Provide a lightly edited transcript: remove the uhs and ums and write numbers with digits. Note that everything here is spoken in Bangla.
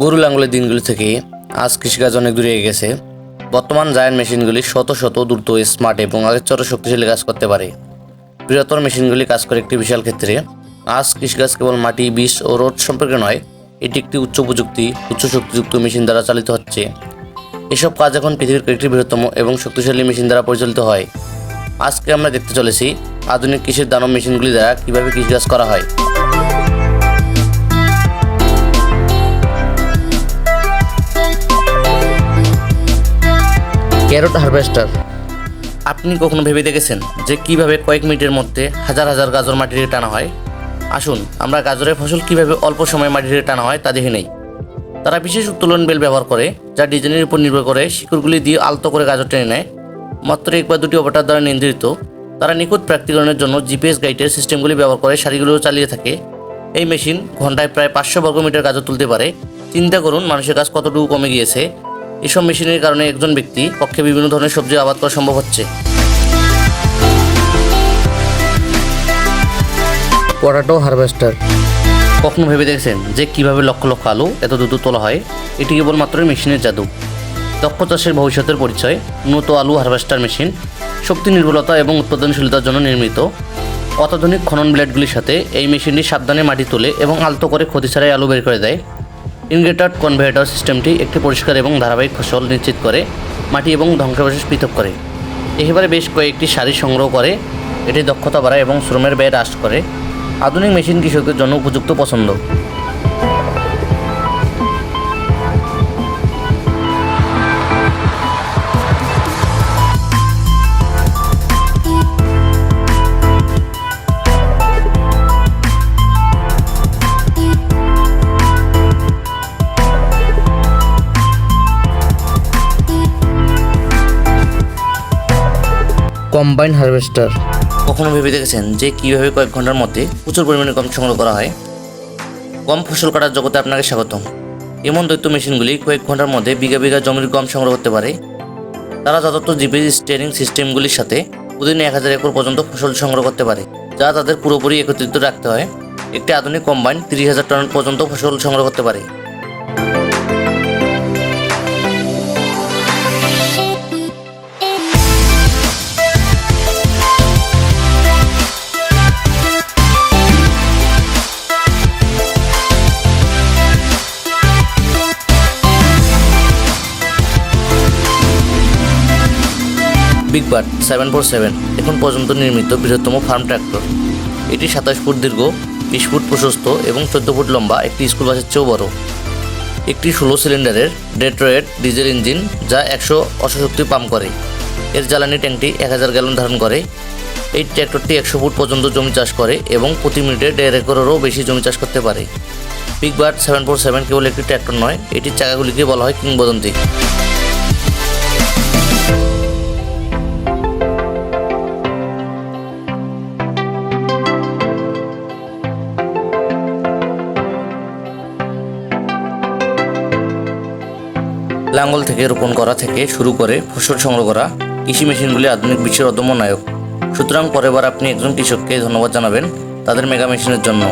গরু লাঙ্গলের দিনগুলি থেকে আজ কৃষিকাজ অনেক দূরে এগিয়ে গেছে। বর্তমান জায়ান্ট মেশিনগুলি শত শত দ্রুত, স্মার্ট এবং আগের চেয়ে শক্তিশালী কাজ করতে পারে। বৃহত্তর মেশিনগুলি কাজ করে একটি বিশাল ক্ষেত্রে। আজ কৃষিকাজ কেবল মাটি, বীজ ও রোদ সম্পর্কে নয়, এটি একটি উচ্চ প্রযুক্তি, উচ্চ শক্তিযুক্ত মেশিন দ্বারা চালিত হচ্ছে। এসব কাজ এখন পৃথিবীর কয়েকটি বৃহত্তম এবং শক্তিশালী মেশিন দ্বারা পরিচালিত হয়। আজকে আমরা দেখতে চলেছি আধুনিক কৃষির দানব মেশিনগুলি দ্বারা কীভাবে কৃষিকাজ করা হয়। Carrot harvester. আপনি কখনো ভেবে দেখেছেন যে কিভাবে কয়েক মিনিটের মধ্যে হাজার হাজার গাজর মাটি থেকে টানা হয়? আসুন আমরা গাজরের ফসল কিভাবে অল্প সময়ে মাটি থেকে টানা হয় তা দেখে নেই। তারা বিশেষ উত্তোলন বেল ব্যবহার করে, যা ডিজাইনের উপর নির্ভর করে শিকড়গুলি দিয়ে আলতো করে গাজর টেনে নেয়। মাত্র এক বা দুটি অপারেটর দ্বারা নিয়ন্ত্রিত। তারা নিখুঁত প্রাকৃতিকরণের জন্য জিপিএস গাইডের সিস্টেমগুলি ব্যবহার করে সারিগুলো চালিয়ে থাকে। এই মেশিন ঘন্টায় প্রায় 500 বর্গমিটার গাজর তুলতে পারে। চিন্তা করুন মানুষের কাজ কতটুকু কমে গিয়েছে। এসব মেশিনের কারণে একজন ব্যক্তি পক্ষে বিভিন্ন ধরনের সবজি আবাদ করা সম্ভব হচ্ছে। Potato harvester. কখনো ভেবে দেখেছেন যে কিভাবে লক্ষ লক্ষ আলু এত দ্রুত তোলা হয়? এটি কেবলমাত্র মেশিনের জাদু। দক্ষ চাষের ভবিষ্যতের পরিচয়। উন্নত আলু হারভেস্টার মেশিন শক্তি, নির্ভুলতা এবং উৎপাদনশীলতার জন্য নির্মিত। অত্যাধুনিক খনন ব্লেডগুলির সাথে এই মেশিনটি সাবধানে মাটি তোলে এবং আলতো করে ক্ষতি ছাড়াই আলু বের করে দেয়। ইন্টিগ্রেটেড কনভেয়র সিস্টেমটি একটি পরিষ্কার এবং ধারাবাহিক ফসল নিশ্চিত করে, মাটি এবং ধ্বংসাবশেষ পৃথক করে। একেবারে বেশ কয়েকটি সারি সংগ্রহ করে। এটি দক্ষতা বাড়ায় এবং শ্রমের ব্যয় হ্রাস করে। আধুনিক মেশিন কৃষকদের জন্য উপযুক্ত পছন্দ। Combine harvester. কখনো ভেবে দেখেছেন যে কীভাবে কয়েক ঘন্টার মধ্যে প্রচুর পরিমাণে গম সংগ্রহ করা হয়? গম ফসল কাটার জগতে আপনাকে স্বাগতম। এমন দৈত্য মেশিনগুলি কয়েক ঘন্টার মধ্যে বিঘা বিঘা জমির গম সংগ্রহ করতে পারে। তারা যথার্থ জিপিএস স্টিয়ারিং সিস্টেমগুলির সাথে প্রতিদিন 1000 একর পর্যন্ত ফসল সংগ্রহ করতে পারে, যা তাদের পুরোপুরি একত্রিত রাখতে হয়। একটি আধুনিক কম্বাইন 30,000 টন পর্যন্ত ফসল সংগ্রহ করতে পারে। বিগ বার্ড 747 এখন পর্যন্ত নির্মিত বৃহত্তম ফার্ম ট্র্যাক্টর। এটি 27 ফুট দীর্ঘ, 20 ফুট প্রশস্ত এবং 14 ফুট লম্বা একটি স্কুল বাসের চেয়েও বড়। একটি 16 সিলিন্ডারের ডেট্রয়েট ডিজেল ইঞ্জিন, যা 100 অশ্বশক্তি পাম্প করে। এর জ্বালানি ট্যাঙ্কটি 1000 গ্যালন ধারণ করে। এই ট্র্যাক্টরটি 100 ফুট পর্যন্ত জমি চাষ করে এবং প্রতি মিনিটে 1.5 একরেরও বেশি জমি চাষ করতে পারে। বিগ বার্ড 747 কেবল একটি ট্র্যাক্টর নয়, এটির চাকাগুলিকে বলা হয় কিংবদন্তি। লাঙ্গল থেকে রোপণ করা থেকে শুরু করে ফসল সংগ্রহ করা, কৃষি মেশিনগুলি আধুনিক বিশ্বের অদম্য নায়ক। সুতরাং পরের বার আপনি একজন কৃষককে ধন্যবাদ জানাবেন তাদের মেগা মেশিনের জন্য।